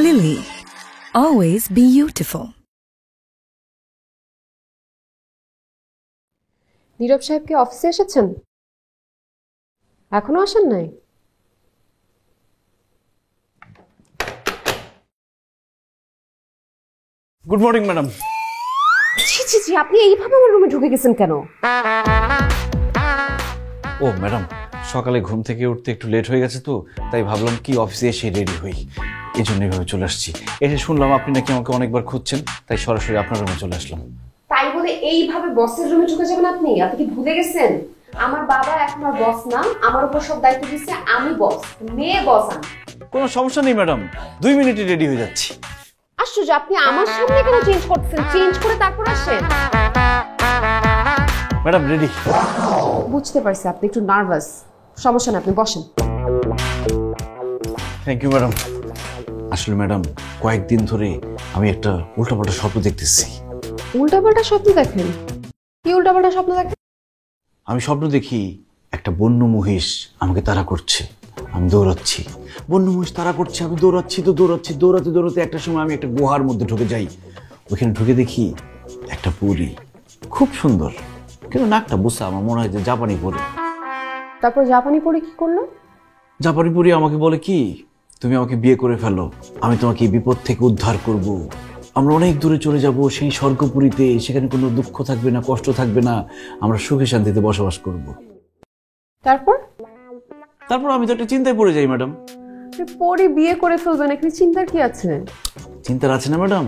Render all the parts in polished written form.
Lily, always beautiful. নীরব সাহেব কি অফিসে এসেছেন? এখনো আসেন নাই? Good morning madam. জি জি জি, আপনি এইভাবে আমার রুমে ঢুকে গেছেন কেন? ও ম্যাডাম, সকালে ঘুম থেকে উঠতে একটু লেট হয়ে গেছে তো, তাই ভাবলাম কি অফিসে এসে রেডি হই, এই জন্য এইভাবে চলে আসছি। এসে শুনলাম আপনি নাকি আমাকে অনেকবার খুঁজছেন, তাই সরাসরি আপনার রুমে চলে আসলাম। তাই বলে এইভাবে বসের রুমে ঢুকে যাবেন আপনি? আপনি কি ভুলে গেছেন আমার বাবা এখন আর বস না, আমার উপর সব দায়িত্ব দিচ্ছে, আমি বস, মেয়ে বস। আমি কোনো সমস্যা নেই ম্যাডাম, 2 মিনিটে রেডি হয়ে যাচ্ছি। আশ্চর্য, আপনি আমার সামনে কেন চেঞ্জ করতেছেন? চেঞ্জ করে তারপর আসেন। Madam ready. বুঝতে পারছি আপনি একটু নার্ভাস, সমস্যা না, আপনি বসেন। Thank you madam. আসলে ম্যাডাম, কয়েকদিন ধরে আমি একটা উল্টাপাল্টা স্বপ্ন দেখতেছি। উল্টাপাল্টা স্বপ্ন দেখেন? কি উল্টাপাল্টা স্বপ্ন দেখেন? আমি স্বপ্ন দেখি একটা বন্য মহিষ আমাকে তাড়া করছে, আমি দৌড়াচ্ছি। বন্য মহিষ তাড়া করছে, আমি দৌড়াচ্ছি তো দৌড়াচ্ছি, দৌড়াতে দৌড়াতে একটা সময় আমি একটা গুহার মধ্যে ঢুকে যাই। ওখানে ঢুকে দেখি একটা পরী, খুব সুন্দর, কিন্তু নাকটা বুসা, আমার মনে হয় যে জাপানি পরী। তারপর জাপানি পরী কি করলো? জাপানি পরী আমাকে বলে কি, তুমি আমাকে বিয়ে করে ফেলো, আমি তোমাকে এই বিপদ থেকে উদ্ধার করব, আমরা অনেক দূরে চলে যাব সেই স্বর্গপুরীতে, সেখানে কোনো দুঃখ থাকবে না, কষ্ট থাকবে না, আমরা সুখে শান্তিতে বসবাস করব। তারপর আমি তো একটা চিন্তায় পড়ে যাই ম্যাডাম। পরী বিয়ে করে ফেলবেন, এখানে চিন্তার কি আছে? চিন্তার আছে না ম্যাডাম,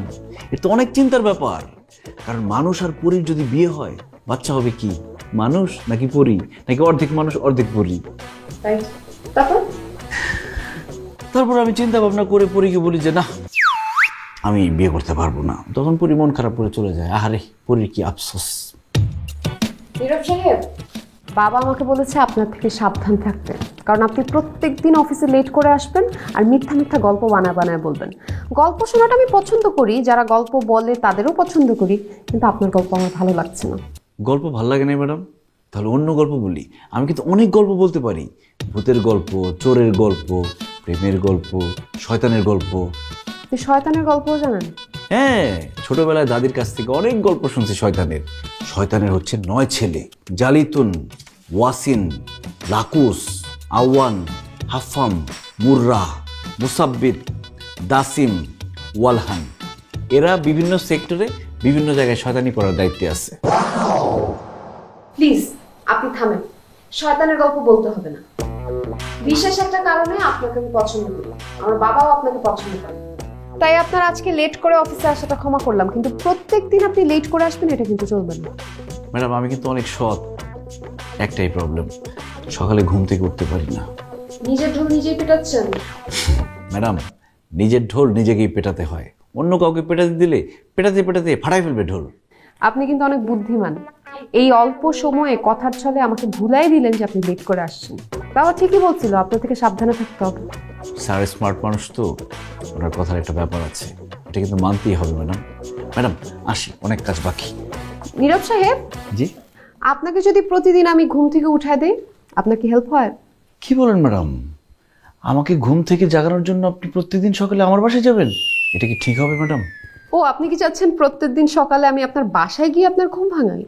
এটা তো অনেক চিন্তার ব্যাপার। কারণ মানুষ আর পরীর যদি বিয়ে হয়, বাচ্চা হবে কি, মানুষ নাকি পরী, নাকি অর্ধেক মানুষ অর্ধেক পরী? তারপর আমি চিন্তা ভাবনা করে পরীকে বলি যে না, আমি বিয়ে করতে পারবো না। তখন পরী মন খারাপ করে চলে যায়। আহারে, পরীর কি আফসোস। নীরব সাহেব, বাবা আমাকে বলেছে আপনার থেকে সাবধান থাকতে, কারণ আপনি প্রত্যেকদিন অফিসে লেট করে আসবেন আর মিথ্যা মিথ্যা গল্প বানায় বলবেন। গল্প শোনাটা আমি পছন্দ করি, যারা গল্প বলে তাদেরও পছন্দ করি, কিন্তু আপনার গল্প আমার ভালো লাগছে না। গল্প ভালো লাগে না ম্যাডাম? তাহলে অন্য গল্প বলি। আমি কিন্তু অনেক গল্প বলতে পারি, ভূতের গল্প, চোরের গল্প, প্রেমের গল্প, শয়তানের গল্প। আপনি শয়তানের গল্পও জানেন? হ্যাঁ, ছোটবেলায় দাদির কাছ থেকে অনেক গল্প শুনছি শয়তানের। শয়তানের হচ্ছে 9 ছেলে: জালিতুন, ওয়াসিন, লাকুস, আওয়ান, হাফাম, মুর্রা, মুসাব্বিত, দাসিম, ওয়ালহান। এরা বিভিন্ন সেক্টরে বিভিন্ন জায়গায় শয়তানি করার দায়িত্বে আছে। প্লিজ আপনি থামেন, শয়তানের গল্প বলতে হবে না। বিশেষ একটা কারণে আপনাকে আমি পছন্দ করি, আমার বাবাও আপনাকে পছন্দ করে, তাই আপনার আজকে লেট করে অফিসে আসাটা ক্ষমা করলাম, কিন্তু প্রত্যেকদিন আপনি লেট করে আসবেন এটা কিন্তু চলবে না। ম্যাডাম, আমি কিন্তু অনেক সৎ, একটাই প্রবলেম, সকালে ঘুম থেকে উঠতে পারি না। নিজের ঢোল নিজেই পেটাচ্ছেন? ম্যাডাম, নিজের ঢোল নিজেকেই পেটাতে হয়, অন্য কাউকে পেটাতে দিলে পেটাতে পেটাতে ফাটাই ফেলবে ঢোল। আপনি কিন্তু অনেক বুদ্ধিমান, এই অল্প সময়ে কথার ছলে আমাকে ভুলাই দিলেন যে আপনি লেট করে আসছেন। বাবা ঠিকই বলছিল, আপনার থেকে সাবধানে থাকতে হবে। স্যার স্মার্ট মানুষ তো, ওনার কথার একটা ব্যাপার আছে, এটা কিন্তু মানতেই হবে ম্যাডাম। ম্যাডাম আসি, অনেক কাজ বাকি। নীরব সাহেব, জি? আপনাকে যদি প্রতিদিন আমি ঘুম থেকে উঠায় দেই, আপনার কি হেল্প হয়? কি বলেন ম্যাডাম, আমাকে ঘুম থেকে জাগানোর জন্য আপনি প্রত্যেকদিন সকালে আমার বাসায় যাবেন? এটা কি ঠিক হবে ম্যাডাম? ও, আপনি কি চাচ্ছেন প্রত্যেকদিন সকালে আমি আপনার বাসায় গিয়ে আপনার ঘুম ভাঙাই?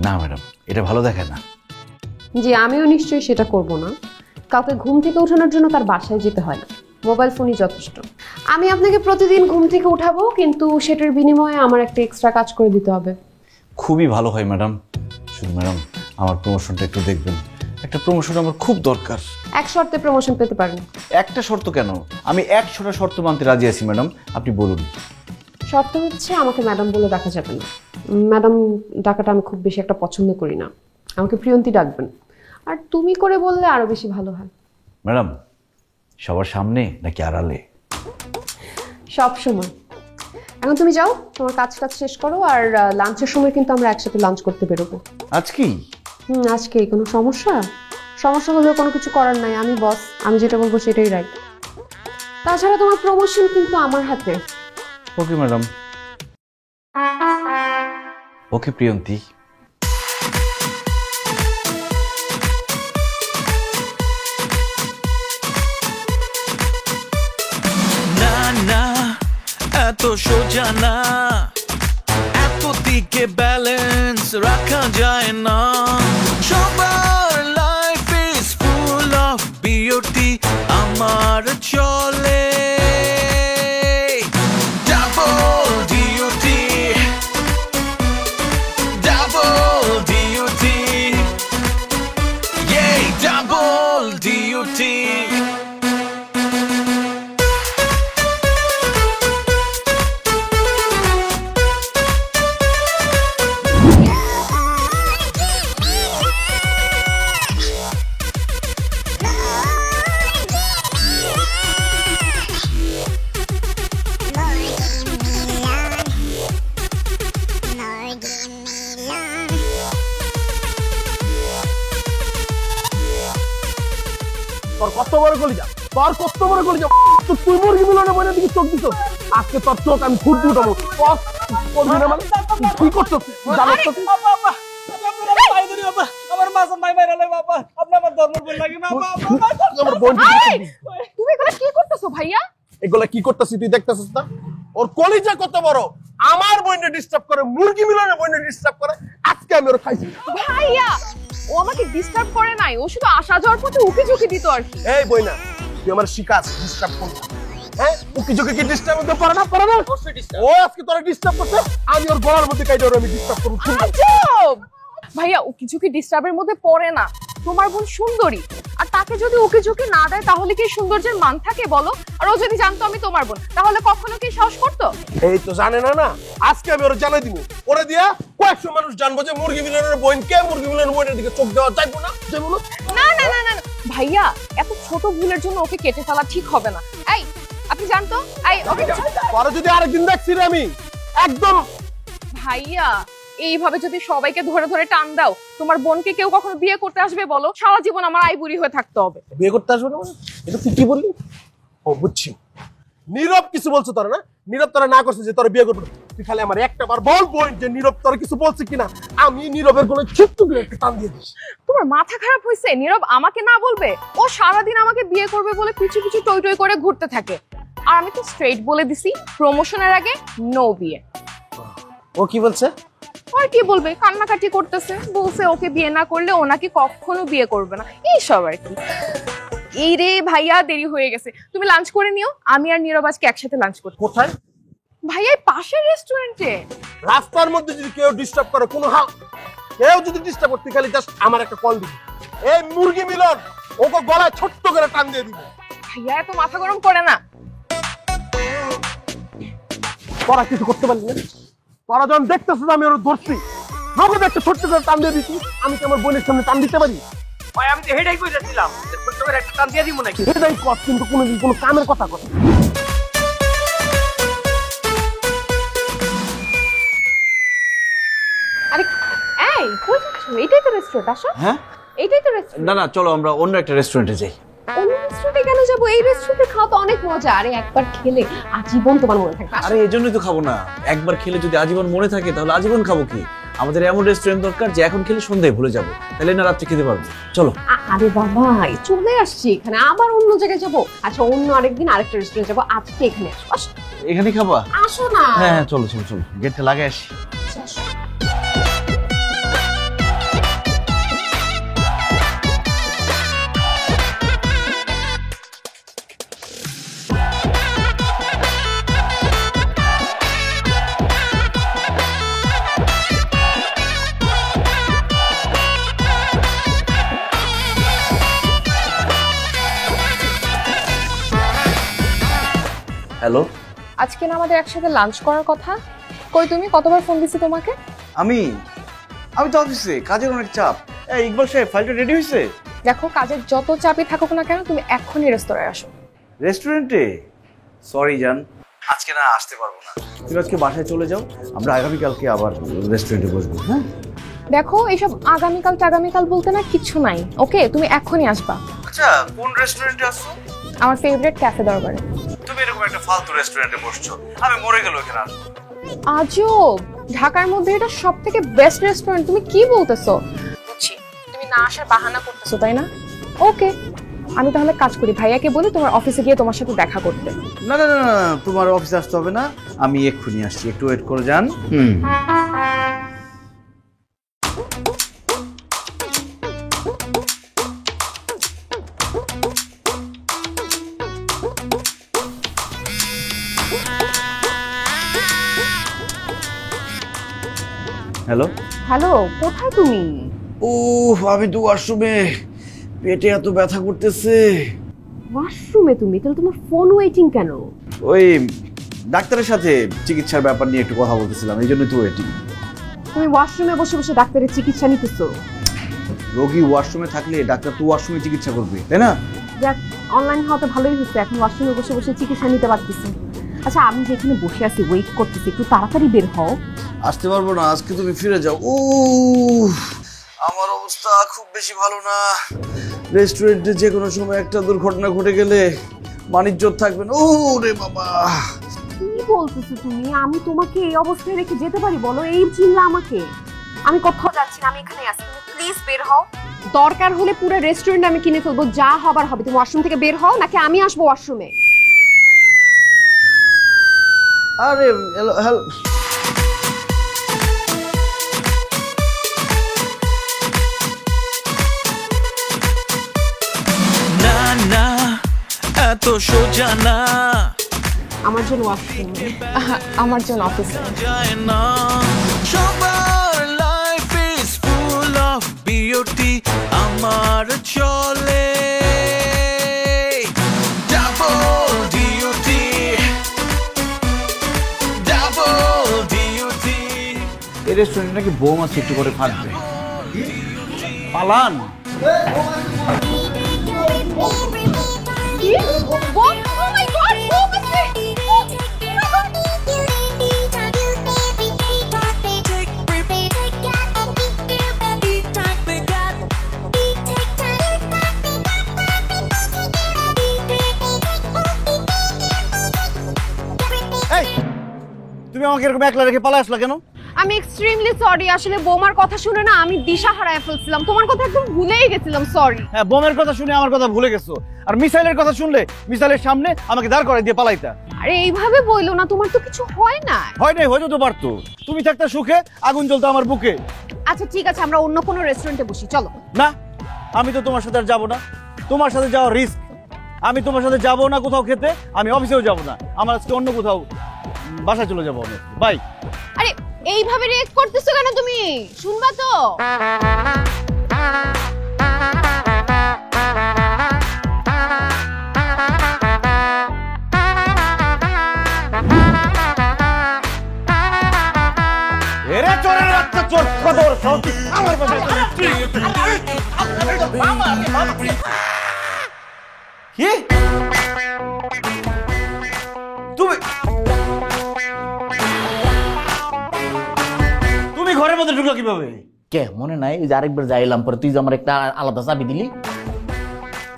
না ম্যাডাম, এটা ভালো দেখায় না। জি, আমিও নিশ্চয়ই সেটা করব না। কাউকে ঘুম থেকে ওঠানোর জন্য তার বাসায় যেতে হয় না, মোবাইল ফোনই যথেষ্ট। আমি আপনাকে প্রতিদিন ঘুম থেকে উঠাবো, কিন্তু সেটার বিনিময়ে আমার একটা এক্সট্রা কাজ করে দিতে হবে। খুবই ভালো হয় ম্যাডাম। শুধু ম্যাডাম, আমার প্রমোশনটা একটু দেখবেন, একটা প্রমোশন আমার খুব দরকার। এক শর্তে প্রমোশন পেতে পারেন। একটা শর্ত কেন, আমি 100টা শর্ত মানতে রাজি আছি ম্যাডাম, আপনি বলুন। শর্ত হচ্ছে আমাকে ম্যাডাম বলে ডাকা যাবে না। ম্যাডাম ডাকাটা আমি খুব বেশি একটা পছন্দ করি না, আমাকে প্রিয়ন্তী ডাকবেন। আর তুমি করে বললে আরো বেশি ভালো হয়। ম্যাডাম, সবার সামনে নাকি আড়ালে? সব সময়। এখন তুমি যাও, তোমার কাজ শেষ করো, আর লাঞ্চের সময় কিন্তু আমরা একসাথে লাঞ্চ করতে বেরোবো। আজকেই? আজকেই। কোনো সমস্যা হলেও কোনো কিছু করার নাই, আমি বস, আমি যেটা বলবো সেটাই রাইট। তাছাড়া তোমার প্রমোশন কিন্তু আমার হাতে। Okay madam. ওকে প্রিয়ন্তী। না এত সোজা না, এত দিকে ব্যালেন্স রাখা যায় না। সবার life is full of beauty, আমার চলে ডাবল ডিউটি, ডাবল ডিউটি, ইয়ে ডাবল ডিউটি। তোর কত বড় কলিজা, তোর কত বড় কলিজা, তুই মুরগি মিলনে বইনে দিকে চোখ দিছ। আজকে তোর চোখ আমি ফুট উঠাবো। করবি না মানে কি করছো? জানো তো আমার মাসুম ভাই মাইরালে বাবা, আপনি আমার ধর্মের বোন লাগি না বাবা। আমার বোন তুমি এগুলো কি করতেছো ভাইয়া? এগুলা কি করতেছিস তুই দেখতেছিস না? ওর কলিজা কত বড়, আমার বোনকে ডিস্টার্ব করে, মুরগি মিলনে বইনে ডিস্টার্ব করে। আজকে আমি ওর খাইছি। ভাইয়া ও আমাকে ডিস্টার্ব করে নাই, ও শুধু আসা যাওয়ার পথে উকি ঝুঁকি দিত আর কি। এই বইনা তুই আমার শিকাস ডিস্টার্ব করছিস, হ্যাঁ? উকি ঝুঁকি কি ডিস্টার্ব করতে পারে না? পারে না? ও আজকে তোরা ডিস্টার্ব করছে, আমি ওর গলার মধ্যে কাইটা ওর আমি ডিস্টার্ব করব। আজব! ভাইয়া উকি ঝুঁকি ডিস্টার্বের মধ্যে পড়ে না, তোমার বোন সুন্দরী, আর তাকে যদি উকি ঝুঁকি না দেয় তাহলে কি সৌন্দর্যের মান থাকে বলো? আর ও যদি জানতো আমি তোমার বোন, তাহলে কখনো কি সাহস করতো? এই তো জানে না না, আজকে আমি ওরা জানাই দিব। ওরে দিয়া কয়েকশো মানুষ জানবো যে মুরগি মিলনের বোন কে, মুরগি মিলনের বোনের দিকে চোখ দেওয়া যাইবো না। যাইবো না? না না না না না, ভাইয়া এত ছোট ভুলের জন্য ওকে কেটে ফেলা ঠিক হবে না। এই আপনি জানতো, এই ওকে পরে যদি আরেকদিন দেখছি রে আমি একদম। ভাইয়া এইভাবে যদি সবাইকে ধরে ধরে টান দাও, তোমার বোনকে কেউ কখনো বিয়ে করতে আসবে বলো? সারা জীবন আমার আইবুড়ি হয়ে থাকতে হবে। বিয়ে করতে আসবো না মানে? এটা তুই কি বললি? ও বুঝছি, নীরব কিছু বলছো তোরা না? নীরব তোরা না করছে যে তোরা বিয়ে করবো। তুই খালি আমার একটা বার বল পয়েন্ট যে নীরব তোরা কিছু বলছে কিনা, আমি নীরবের কোনো ছোট্ট করে একটা টান দিয়ে দিস। তোমার মাথা খারাপ হয়েছে? নীরব আমাকে না বলবে? ও সারাদিন আমাকে বিয়ে করবে বলে পিছু পিছু টই টই করে ঘুরতে থাকে, আর আমি তো স্ট্রেট বলে দিছি প্রমোশনের আগে নো বিয়ে। ও কি বলছে? আর কি বলবে, কান্নাকাটি করতেছে, বলছে ওকে বিয়ে না করলে ও নাকি কখনো বিয়ে করবে না, এইসব আর কি। এই রে ভাইয়া দেরি হয়ে গেছে, তুমি লাঞ্চ করে নিও, আমি আর নীরব আজকে একসাথে লাঞ্চ করব। কোথায়? ভাইয়া এই পাশের রেস্টুরেন্টে। রাস্তার মধ্যে যদি কেউ ডিস্টার্ব করে, কোনো কেউ যদি ডিস্টার্ব করতে, খালি জাস্ট আমার একটা কল দিবি। এই মুরগি মিলন ওকে গলায় ছোট্ট করে টান দিয়ে দিবি। ভাইয়া এত মাথা গরম করে না। তোরা কিছু করতে পারলি না? তোরা যখন দেখতেছিস আমি ওর ধরছি, নগদ একটা ছোট্ট করে টান দিয়ে দিচ্ছি, আমি কি আমার বোনের সামনে টান দিতে পারি? ভাই আমি তো হেডাই কই যাচ্ছিলাম, ছোট্ট করে একটা টান দিয়ে দিব নাকি? এটাই কর, কিন্তু কোনোদিন কোনো কামের কথা কথা। আরে এই কই যাচ্ছ? এটাই তো রেস্টুরেন্ট, আসো। হ্যাঁ এটাই তো রেস্টুরেন্ট। না না, চলো আমরা অন্য একটা রেস্টুরেন্টে যাই। অন্য রেস্টুরেন্টে কেন যাবো? এই রেস্টুরেন্টে খাওয়া তো অনেক মজা, আরে একবার খেলে আজীবন তোমার মনে থাকবে। আরে এই জন্যই তো খাবো না, একবার খেলে যদি আজীবন মনে থাকে তাহলে আজীবন খাবো কি? আমাদের এমন রেস্টুরেন্ট দরকার যে এখন খেলে সন্ধ্যায় ভুলে যাবো, তাহলে না রাত্রে খেতে পারবো। চলো। আরে বাবা চলে আসছি এখানে, আবার অন্য জায়গায় যাবো? আচ্ছা অন্য আরেকদিন আরেকটা রেস্টুরেন্ট যাবো, আজকে এখানে আসো। আসো এখানে খাবা? আসো না। হ্যাঁ চলো চলো চলো, গেটটা লাগাই আসি। আসো। হ্যালো, আজকে না আমাদের একসাথে লাঞ্চ করার কথা, কই তুমি? কতবার ফোন দিছি তোমাকে? আমি তো অফিসে, কাজের অনেক চাপ। এই ইকবাল সাহেব, ফাইলটা রেডি হয়েছে? দেখো কাজের যত চাপই থাকুক না কেন, তুমি এখনই রেস্তোরাঁয় আসো। রেস্টুরেন্টে? সরি জান, আজকে না আসতে পারবো না। তুমি আজকে বাসায় চলে যাও, আমরা আগামীকালকে আবার রেস্টুরেন্টে বসবো। হ্যাঁ দেখো এইসব আগামীকাল বলতে না কিছু নাই, ওকে? তুমি এখনই আসবা। আচ্ছা, কোন রেস্টুরেন্টে আসছো? আমার ফেভারিট ক্যাফে দরবারে। তুমি এরকম একটা ফালতু রেস্টুরেন্টে বসছো, আমি মরে গেল এখানে আসবো। আজব, ঢাকার মধ্যে এটা সব থেকে বেস্ট রেস্টুরেন্ট, তুমি কি বলতেছো? বুঝছি তুমি না আসার বাহানা করতেছো, তাই না? ওকে আমি তাহলে কাজ করি, ভাইয়াকে বলে তোমার অফিসে গিয়ে তোমার সাথে দেখা করতে। না না না না, তোমার অফিসে আসতে হবে না, আমি এক্ষুনি আসছি, একটু ওয়েট করে যান। হ্যালো হ্যালো, কোথায় তুমি? আমি তো ওয়াশরুমে, পেটে এত ব্যথা করতেছে। ওয়াশরুমে তুমি? তাহলে তোমার ফোন ওয়েটিং কেন? ওই ডাক্তারের সাথে চিকিৎসার ব্যাপার নিয়ে একটু কথা বলতেছিলাম, এই জন্য তো ওয়েটিং। তুমি ওয়াশরুমে বসে বসে ডাক্তারের চিকিৎসা নিতেছো? রোগী ওয়াশরুমে থাকলে ডাক্তার তো ওয়াশরুমে চিকিৎসা করবে, তাই না? যাক, অনলাইন হওয়া তো ভালোই হচ্ছে, এখন ওয়াশরুমে বসে বসে চিকিৎসা নিতে পারতেছি। আচ্ছা, আমি যেখানে বসে আছি ওয়েট করতেছি, একটু তাড়াতাড়ি বের হও। আসতে পারবো না, আজকে তুমি ফিরে যাও। আমার অবস্থা খুব বেশি ভালো না। রেস্টুরেন্টে যে কোনো সময় একটা দুর্ঘটনা ঘটে গেলে মানিজ্জত থাকবে না। রে বাবা, কি বলতেছো তুমি? আমি তোমাকে এই অবস্থায় রেখে যেতে পারি বলো? এই চিল্লা আমাকে। আমি কোথাও যাচ্ছি না, আমি এখানে আছি, তুমি প্লিজ বের হও। দরকার হলে পুরো রেস্টুরেন্ট আমি কিনে ফেলবো, যা হবার হবে। তুমি ওয়াশরুম থেকে বের হও, নাকি আমি আসবো ওয়াশরুমে? আরে হ্যালো, না না এত সোজা না, আমার জন্য ওয়াশরুম, আমার জন্য অফিসে। যায় না সবার life is full of beauty, আমার চলে ডাবল ডিউটি, ডাবল ডিউটি। এই রেস্টুরেন্টে নাকি বোম আছে, একটু করে ফাটবে। পালান। তুমি আমাকে এরকম একলা রেখে পালা আসলা কেন? আমি এক্সট্রিমলি সরি, আসলে বোমার কথা শুনে না আমি দিশা হারায় ফেলছিলাম, তোমার কথা একদম ভুলেই গেছিলাম, সরি। হ্যাঁ, বোমের কথা শুনে আমার কথা ভুলে গেছো, আর মিসাইলের কথা শুনলে মিসাইলের সামনে আমাকে দাঁড় করাই দিয়ে পালাইতা। আরে এইভাবে বইলো না, তোমার তো কিছু হয় না। হয় নাই, হয়তো তো পারতো। তুমি থাকতে সুখে আগুন জ্বলতো আমার বুকে। আচ্ছা ঠিক আছে, আমরা অন্য কোনো রেস্টুরেন্টে বসি, চলো। না, আমি তো তোমার সাথে আর যাবো না, তোমার সাথে যাওয়া রিস্ক। আমি তোমার সাথে যাবো না কোথাও খেতে, আমি অফিসেও যাবো না, আমার আজকে অন্য কোথাও বাসায় চলে যাবো আমি। বাই। আরে এইভাবে রিয়েক্ট করতেছো কেন তুমি? শুনবা তো? এরে চোরের বাচ্চা, চোর কদর সত্যি আমার বাসায় কি? তুমি ঘরের মধ্যে ঢুকলো কিভাবে? কে মনে নাই? ওই যে আরেকবার যাইলাম, পরে তুই যে আমার একটা আলাদা চাবি দিলি।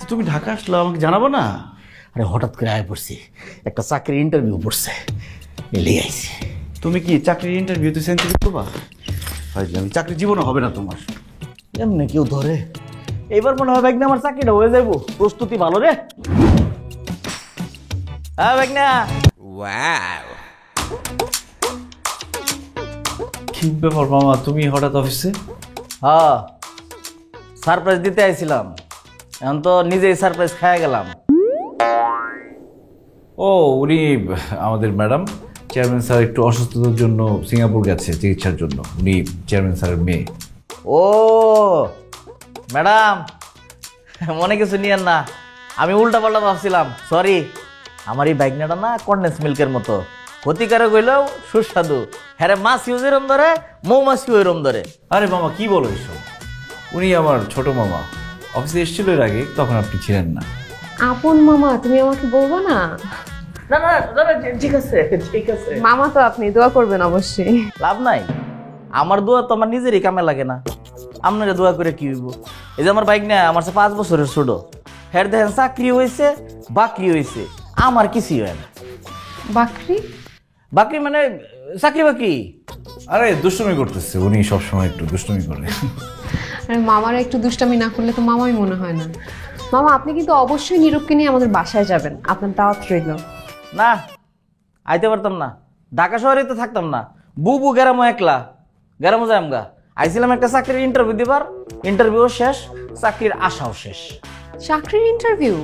তুমি ঢাকা আসলো, আমাকে জানাবো না? আরে হঠাৎ করে আয় পড়ছি, একটা চাকরির ইন্টারভিউ পড়ছে, এলি আইছি। তুমি কি চাকরির ইন্টারভিউতে সেন্টার করবা? আমি চাকরি জীবনে হবে না তোমার। এমনি কেউ ধরে? এইবার মনে হয় ব্যাগনা আমার চাকরিটা হয়ে যাবো, প্রস্তুতি ভালো রে। হ্যাঁ ব্যাগনা। কি ব্যাপার মামা, তুমি হঠাৎ অফিসে? হ্যাঁ, সারপ্রাইজ দিতে আইছিলাম, এখন তো নিজেই সারপ্রাইজ খেয়ে গেলাম। ও, উনি আমাদের ম্যাডাম, চেয়ারম্যান স্যার একটু অসুস্থতার জন্য সিঙ্গাপুর গেছে চিকিৎসার জন্য, উনি চেয়ারম্যান স্যারের মেয়ে। ও ম্যাডাম, মনে কিছু নিয়েন না, আমি উল্টা পাল্টা ভাবছিলাম, সরি। আমার এই বাইকনাটা না কন্ডেন্স মিল্কের মতো, ক্ষতিকারক হইলেও সুস্বাদু। হ্যাঁ, মাছ ইউজ এরম ধরে, মৌমাছি ওইরম ধরে। আরে মামা কি বলো এসব? উনি আমার ছোট মামা, অফিসে এসেছিল এর আগে, তখন আপনি ছিলেন না। আপন মামা, তুমি আমাকে বলবো না? না না না, ঠিক আছে ঠিক আছে। মামা তো আপনি, দোয়া করবেন অবশ্যই। লাভ নাই, আমার দোয়া তো আমার নিজেরই কামে লাগে না, আপনারা দোয়া করে কি হইব? এই যে আমার বাইক না, আমার 5 বছরের ছোট, হ্যাঁ দেখেন চাকরি হয়েছে, বাকরি হয়েছে, আমার কিছুই হয় না। বাকরি? বাকরি মানে চাকরি বাকরি? আরে দুষ্টুমি করতেছে, উনি সবসময় একটু দুষ্টুমি করে। আরে মামারা একটু দুষ্টামি না করলে তো মামাই মনে হয় না। মামা আপনি কিন্তু অবশ্যই নীরবকে নিয়ে আমাদের বাসায় যাবেন, আপনার দাওয়াত রইল। না, আইতে পারতাম না, ঢাকা শহরে তো থাকতাম না। বুবু গেরামো একলা, গেরামো যাই আমগা। আইছিলাম একটা চাকরির ইন্টারভিউ দিবার, ইন্টারভিউ শেষ, চাকরির আশাও শেষ। চাকরির ইন্টারভিউ?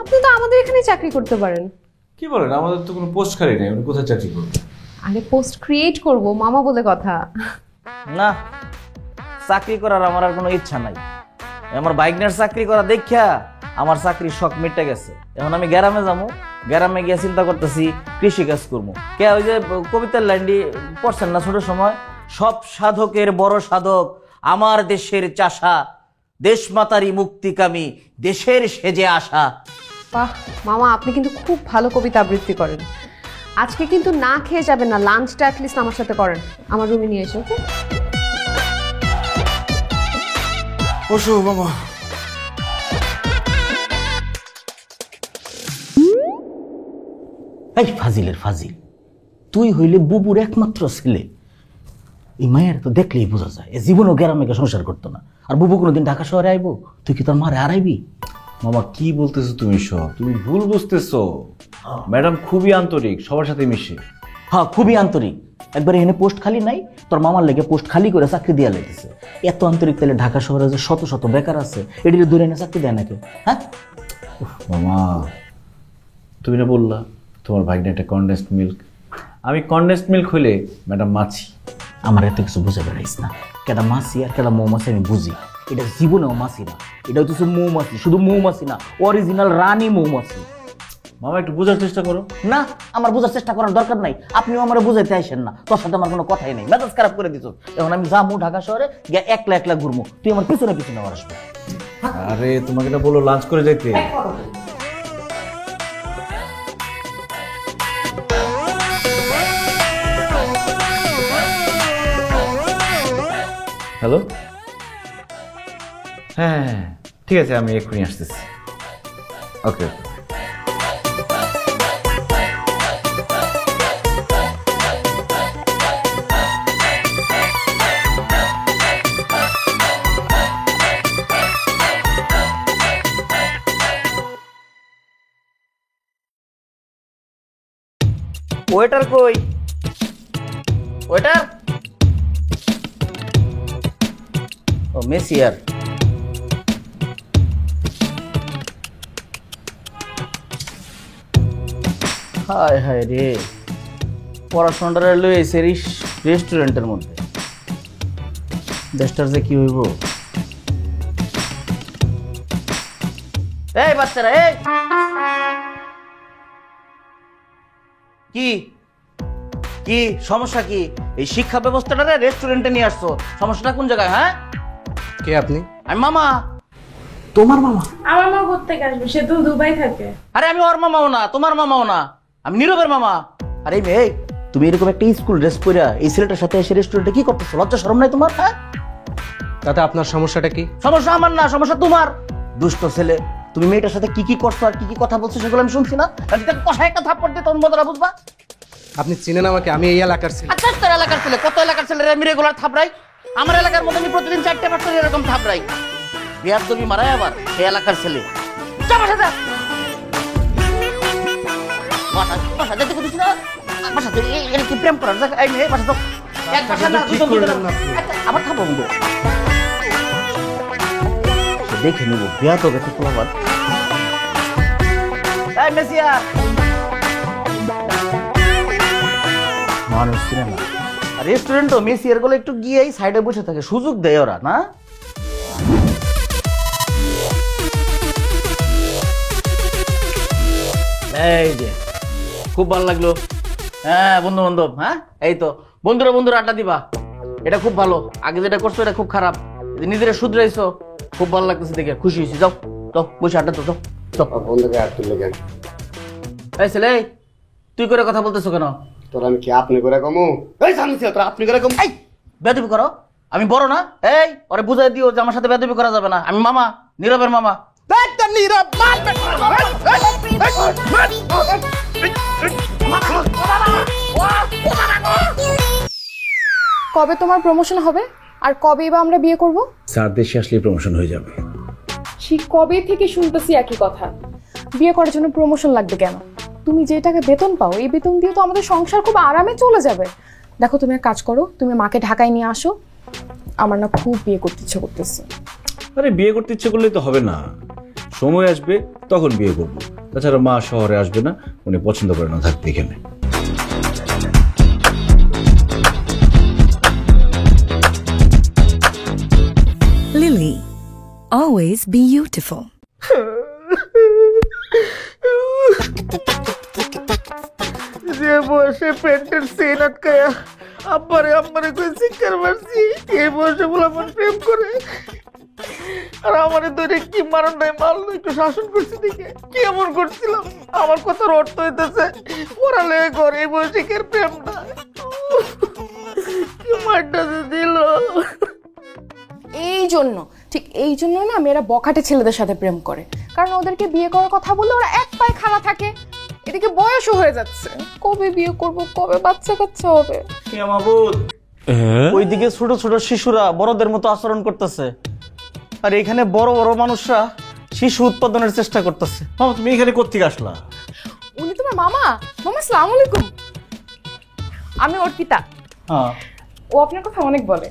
আপনি তো আমাদের এখানে চাকরি করতে পারেন। কি বলেন, আমাদের তো কোনো পোস্ট খালি নেই, আমি কোথায় চাকরি করবো? আরে পোস্ট ক্রিয়েট করব মামা বলে কথা। না, চাকরি করার আমার আর কোনো ইচ্ছা নাই। আমার বাইকনের চাকরি করা দেখা আমার চাকরির শখ মিটে গেছে। এখন আমি গ্রামে যাবো, গ্রামে গিয়ে চিন্তা করতেছি কৃষিকাজ করবো। কে ওই যে কবিতার লাইনটি পড়ছেন না ছোট সময়, সব সাধকের বড় সাধক আমার দেশের চাষা, দেশমাতারি মুক্তিকামী দেশের সেজে আসা। বাহ মামা, আপনি কিন্তু খুব ভালো কবিতা আবৃত্তি করেন। আজকে কিন্তু না খেয়ে যাবেন না, লাঞ্চটা অ্যাটলিস্ট আমার সাথে করেন। আমার রুমে নিয়ে এসে, ওকে? বসো মামা। এই ফাজিলের ফাজিল, তুই হইলে বুবুর একমাত্র ছেলে। এই মায়ের তো দেখলেই বোঝা যায় এ জীবনও গ্রামে সংসার করতো না। আর বুবু কোনোদিন ঢাকা শহরে আইবো? তুই কি তোর মারে হারাইবি? মামা কি বলতেছো তুমি সব? তুমি ভুল বুঝতেছো। ম্যাডাম খুবই আন্তরিক, সবার সাথে মিশে। হ্যাঁ, খুবই আন্তরিক। একবার এখানে পোস্ট খালি নাই, তোর মামার লেগে পোস্ট খালি করে চাকরি দিয়া লেগেছে। এত আন্তরিক তাহলে ঢাকা শহরে যে শত শত বেকার আছে, এটির দূরে এনে চাকরি দেয় নাকি? হ্যাঁ মামা, তুমি না বললা তোমার ভাগ্নে একটা কনডেন্সড মিল্ক? আমি কনডেন্সড মিল্ক হইলে ম্যাডাম মাছি। আমার এত কিছু বুঝে বেড়াইস না। কেটা মাছি আর কেটা মৌমাছি আমি বুঝি। এটা জীবনেও মাছি না, এটা হচ্ছে মৌমাছি। শুধু মৌমাছি না, অরিজিনাল রানী মৌমাছি। মামা একটু বোঝার চেষ্টা করো। না, আমার বোঝার চেষ্টা করার দরকার নাই। আপনিও আমার বুঝাইতে আসেন না, তোর সাথে আমার কোনো কথাই নেই। মেজাজ খারাপ করে দিত। এখন আমি যাবো ঢাকা শহরে গিয়ে একলা একলা ঘুরবো, তুই আমার পিছনে পিছনে আমার আসবে। আরে তোমাকে না বললো লাঞ্চ করে যাইতে। হ্যালো, হ্যাঁ ঠিক আছে, আমি এক্ষুনি আসতেছি। ওকে। ওয়েটার কই? ওয়েটার? ও মেসিয়ার। হায় হায় রে, পড়াশোনাটা লইছে রেস্টুরেন্টের মধ্যে। দেশটার যে কি হইব। এই বাচ্চারা, এই কি কি সমস্যা? কি এই শিক্ষা ব্যবস্থাটা রেস্টুরেন্টে নিয়ে আসছো? সমস্যাটা কোন জায়গায়? হ্যাঁ, কে আপনি? আমি মামা। তোমার মামা? আমার মা কোত্থেকে আসবে? সে তো দুবাই থাকে। আরে আমি ওর মামাও না, তোমার মামাও না, আমি নীরবের মামা। আরে মেয়ে, তুমি এরকম একটা স্কুল ড্রেস পরে এই ছেলেটার সাথে এসে রেস্টুরেন্টে কি করতেছো? লজ্জা শরম নাই তোমার? হ্যাঁ, তাতে আপনার সমস্যাটা কি? সমস্যা আমার না, সমস্যা তোমার। দুষ্ট ছেলে, তুমি মেয়েটার সাথে কি কি করছো আর কি কি কথা বলছো সেগুলো আমি শুনছি না। কষায় একটা থাপ্পড় দিয়ে তখন বদলা বুঝবা। আপনি চিনেন আমাকে? আমি এই এলাকার ছেলে। আচ্ছা, তোর এলাকার ছেলে? কত এলাকার ছেলে আমি রেগুলার থাপড়াই? আমার এলাকার মধ্যে আমি প্রতিদিন 4-5 এরকম থাপড়াই। বিয়ার তুমি মারাই আবার সেই এলাকার ছেলে। প্রেম করার আবার থাপড় দেখে নিব। বিয়া তো গেছে তোমার। মানুষ চিনে না। রেস্টুরেন্টও মেসিয়ার গুলো একটু গিয়ে সাইডে বসে থাকে, সুযোগ দেয় ওরা না। এই যে খুব ভালো লাগলো। হ্যাঁ বন্ধু বান্ধব, হ্যাঁ এই তো বন্ধুরা বন্ধুরা আড্ডা দিবা, এটা খুব ভালো। আগে যেটা করছো এটা খুব খারাপ, নিজেরা শুধরাইছো, খুব ভালো লাগতেছে দেখে, খুশি হয়েছি। যাও যাও বসে আড্ডা তো, যাও বন্ধুকে আর তুললে কেন? এই ছেলে, তুই করে কথা বলতেছো কেন? তোর আমি কি আপনি করে কমু? এই জানিস তোর আপনি করে কম? এই বেয়াদবি করো, আমি বড় না? এই ওরে বুঝাই দিও যে আমার সাথে বেয়াদবি করা যাবে না। আমি মামা, নীরবের মামা। কবে তোমার প্রমোশন হবে আর কবেই বা আমরা বিয়ে করব? স্যার দেশে আসলে প্রমোশন হয়ে যাবে। সে কবে থেকে শুনতেছি একই কথা, বিয়ে করার জন্য প্রমোশন লাগবে কেন? তুমি যে টাকা বেতন পাও এই বেতন দিয়ে তো আমাদের সংসার খুব আরামে চলে যাবে। দেখো তুমি এক কাজ করো, তুমি মাকে ঢাকায় নিয়ে আসো, আমার না খুব বিয়ে করতে ইচ্ছে করতেছে। আরে বিয়ে করতে ইচ্ছে করলেই তো হবে না, সময় আসবে তখন বিয়ে করবো। তাছাড়া মা শহরে আসবে না, উনি পছন্দ করে না থাকতে এখানে। Lily. Always beautiful. যে বসে প্যান্টের সেন আটকায়া আব্বারে কই শিকার মারছি, এই বসে বলে আমার প্রেম করে আর আমারে ধরে কি মারণ নাই মারলো, একটু শাসন করছি দিকে কি এমন করছিলাম। আমার কথার অর্থ হইতেছে পড়ালে ঘরে এই বসে কের প্রেম না, কি মারটা দিল। এই জন্য, ঠিক এই জন্য না মেয়েরা বখাটে ছেলেদের সাথে প্রেম করে, কারণ ওদেরকে বিয়ে করার কথা বললে ওরা এক পায়ে খাড়া থাকে। এদিকে বয়সও হয়ে যাচ্ছে, কবে বিয়ে করব, কবে বাচ্চা কাচ্চা হবে। ওইদিকে ছোট ছোট শিশুরা বড়দের মতো আচরণ করতেছে, আর এখানে বড় বড় মানুষরা শিশু উৎপাদনের চেষ্টা করতেছে। মামা তুমি এখানে কোত্থেকে আসলা? উনি তোমার মামা? মামা আসসালামু আলাইকুম। আমি অর্পিতা। হ্যাঁ, ও আপনার কথা অনেক বলে।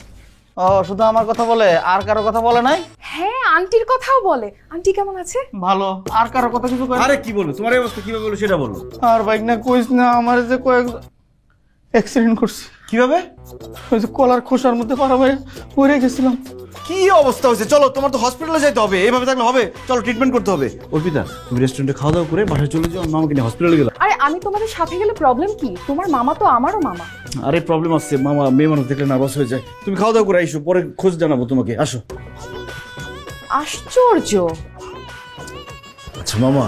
ও শুধু আমার কথা বলে, আর কারো কথা বলে নাই? হ্যাঁ, আন্টির কথাও বলে। আন্টি কেমন আছে? ভালো, আর কারো কথা কিছু কয়? আরে কি বলো, তোমার এই অবস্থা কিভাবে বলো সেটা বলো। আর বাইক না কইস না, আমার যে কয়েক অ্যাক্সিডেন্ট করছি। কিভাবে? ওই যে কলার খোসার মধ্যে পাড়া মেরে পড়ে গেছিলাম। কি অবস্থা হয়েছে? চলো, তোমার তো হসপিটালে যাইতে হবে, এভাবে থাকলে হবে, চলো ট্রিটমেন্ট করতে হবে। অর্পিতা তুমি রেস্টুরেন্টে খাওয়া দাওয়া করে বাসায় চলে যাও, মামাকে নিয়ে হসপিটালে গেলাম। আরে আমি তোমাদের সাথে গেলে প্রবলেম কি? তোমার মামা তো আমারও মামা। আরে প্রবলেম আসছে, মামা মেয়ে মানুষ দেখলে নার্ভাস হয়ে যায়। তুমি খাওয়া দাওয়া করে আইসো, পরে খোঁজ জানাবো তোমাকে, আসো। আশ্চর্য। আচ্ছা মামা,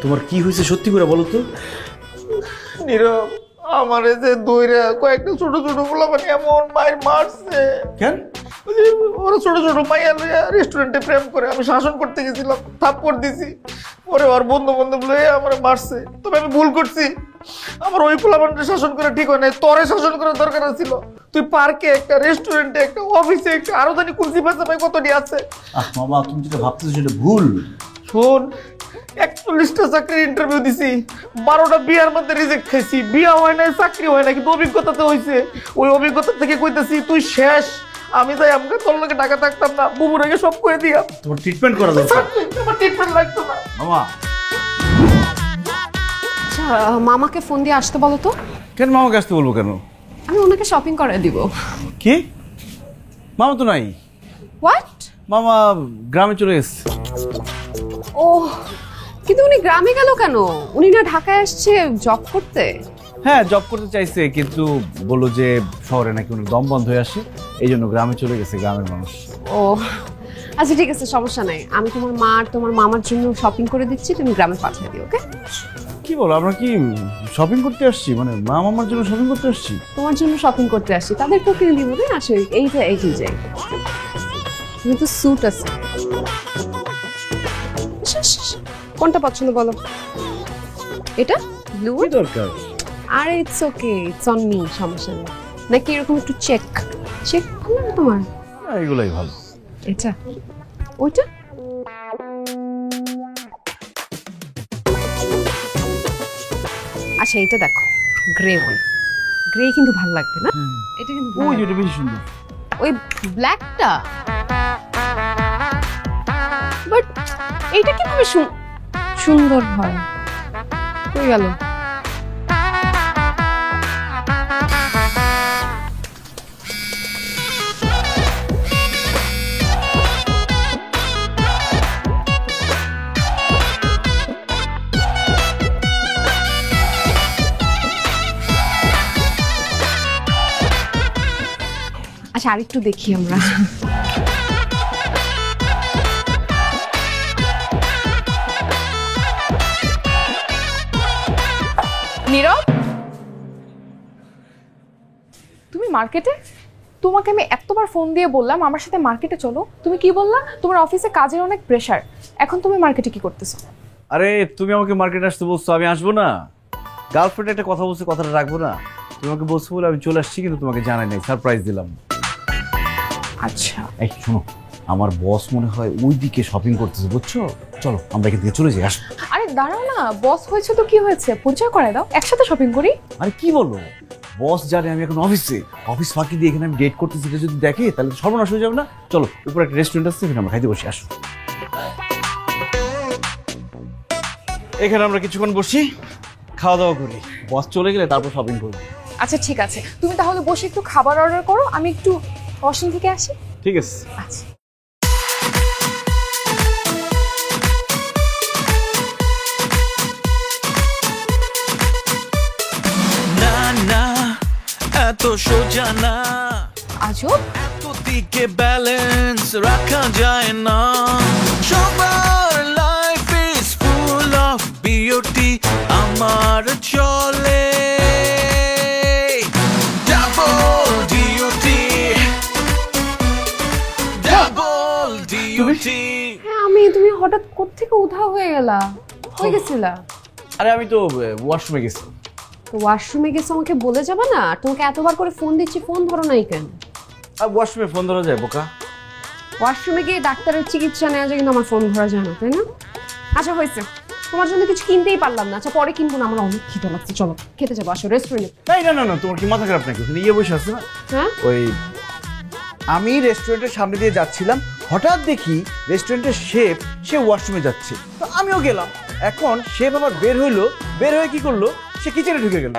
তোমার কি হয়েছে সত্যি করে বলো তো। নীরব, আমারে যে দইরা কয়েকটা ছোট ছোট গুলা মানে এমন মায়ের মারছে। কেন? ওই যে ওরা ছোট ছোট মাইয়া লইয়া রেস্টুরেন্টে প্রেম করে, আমি শাসন করতে গেছিলাম, থাপ্পড় দিছি, পরে ওর বন্ধু বান্ধব লইয়া আমার মারছে। তবে আমি ভুল করছি, আমার ওই পোলাপানকে শাসন করা ঠিক হয় নাই, তোরে শাসন করার দরকার ছিল। তুই পার্কে একটা, রেস্টুরেন্টে একটা, অফিসে একটা, আরো জানি কুলসি পাশে কতটি আছে। মামা তুমি যেটা ভাবতেছো সেটা ভুল। শোন, 41টা চাকরির ইন্টারভিউ দিছি, 12টা বিয়ার মধ্যে রিজেক্ট খাইছি। বিয়া হয় নাই, চাকরি হয় না, কিন্তু অভিজ্ঞতাতে হয়েছে। ওই অভিজ্ঞতা থেকে কইতেছি তুই শেষ। আমি তাই আমাকে তোর লোকে টাকা থাকতাম না, বুবুর আগে সব করে দিয়া। তোমার ট্রিটমেন্ট করা দরকার। আমার ট্রিটমেন্ট লাগতো না। মামা আচ্ছা, মামাকে ফোন দিয়ে আসতে বলো তো। কেন মামাকে আসতে বলবো কেন? আমি ওনাকে শপিং করে দিব। কি? মামা তো নাই। হোয়াট? মামা গ্রামে চলে গেছে। ও, কিন্তু উনি গ্রামে গেল কেন? উনি না ঢাকায় আসছে জব করতে। হ্যাঁ, জব করতে চাইছে, কিন্তু বললো যে শহরে নাকি অনেক দম বন্ধ হয়ে আসে, এই জন্য গ্রামে চলে গেছে, গ্রামের মানুষ। ও আচ্ছা, ঠিক আছে, সমস্যা নাই। আমি তোমার মা আর তোমার মামার জন্য শপিং করে দিচ্ছি, তুমি গ্রামে পাঠিয়ে দিও। ওকে? কি বলো, আমরা কি শপিং করতে আসছি? মানে মা মামার জন্য শপিং করতে আসছি? তোমার জন্য শপিং করতে আসছি, তাদেরকেও কিনে দিব। না আসো, এই যে তুমি তো স্যুট আছে। কোনটা পছন্দ বলো? এটা ব্লু? কি দরকার? আরে it's okay, it's on me, সমস্যা নেই। নাকি এরকম একটু চেক ভালো না তোমার? এগুলাই ভালো। এটা ওইটা আচ্ছা, এটা দেখো, গ্রে কিন্তু ভালো লাগবে না? এটা কিন্তু ওই যেটা বেশি সুন্দর। ওই ব্ল্যাকটা, বাট এইটা কিভাবে সুন্দর হয়? কই গেল? আচ্ছা, আরেকটু দেখি আমরা। নীরব, তুমি মার্কেটে? তোমাকে আমি এতবার ফোন দিয়ে বললাম আমার সাথে মার্কেটে চলো, তুমি কি বললা? তোমার অফিসে কাজের অনেক প্রেসার, এখন তুমি মার্কেটে কি করতেছো? আরে তুমি আমাকে মার্কেটে আসতে বলছো, আমি আসবো না? গার্লফ্রেন্ড একটা কথা বলছে, কথাটা রাখবো না? তোমাকে বলছো বলে আমি চলে আসছি, কিন্তু তোমাকে জানাই নাই, সারপ্রাইজ দিলাম। আচ্ছা, এই শোনো, আমার বস মনে হয় ওইদিকে শপিং করতেছে, বুঝছো? চলো আমরা এখান থেকে চলে যাই, আসো। আরে দাঁড়াও না, বস হয়েছে তো কি হয়েছে, পরিচয় করায় দাও, একসাথে শপিং করি। আরে কি বলো, বস জানে আমি এখন অফিসে, অফিস ফাঁকি দিয়ে এখানে আমি ডেট করতেছি, এটা যদি দেখে তাহলে তো সর্বনাশ হয়ে যাবে না। চলো উপরে একটা রেস্টুরেন্ট আছে, এখানে আমরা খাইতে বসি, আসো। এখানে আমরা কিছুক্ষণ বসি, খাওয়া দাওয়া করি, বস চলে গেলে তারপর শপিং করবো। আচ্ছা ঠিক আছে, তুমি তাহলে বসে একটু খাবার অর্ডার করো, আমি একটু ওয়াশরুম থেকে আসি। ঠিক আছে। আচ্ছা। না না এত সোজা না, আজব, এত দিকে ব্যালেন্স রাখা যায় না। সবার life is full of beauty, আমার চলে ডাবল ডিউটি, ডাবল ডিউটি। হ্যাঁ তুমি হঠাৎ কোত্থেকে উধাও হয়ে গেলা, হয়ে গেছিলা? আরে আমি তো ওয়াশরুমে গেছি। তো ওয়াশরুমে গেছো আমাকে বলে যাবে না? তোমাকে এতবার করে ফোন দিচ্ছি, ফোন ধরো নাই কেন? আর ওয়াশরুমে ফোন ধরা যায় বোকা? ওয়াশরুমে গিয়ে ডাক্তারের চিকিৎসা নেওয়া যায়, কিন্তু আমার ফোন ধরা যায় না, তাই না? আচ্ছা হয়েছে, তোমার জন্য কিছু কিনতেই পারলাম না। আচ্ছা পরে কিনবো না, আমার অনেক খিদে লাগছে, চলো খেতে যাবো, আসো রেস্টুরেন্টে। এই না না না, তোমার কি মাথা খারাপ নাকি? ওখানে ইয়ে বসে আছে না, হ্যাঁ ওই আমি রেস্টুরেন্টের সামনে দিয়ে যাচ্ছিলাম, হঠাৎ দেখি রেস্টুরেন্টের শেফ সে ওয়াশরুমে যাচ্ছে, তো আমিও গেলাম। এখন শেফ আবার বের হইলো, বের হয়ে কি করলো, সে কিচেনে ঢুকে গেল।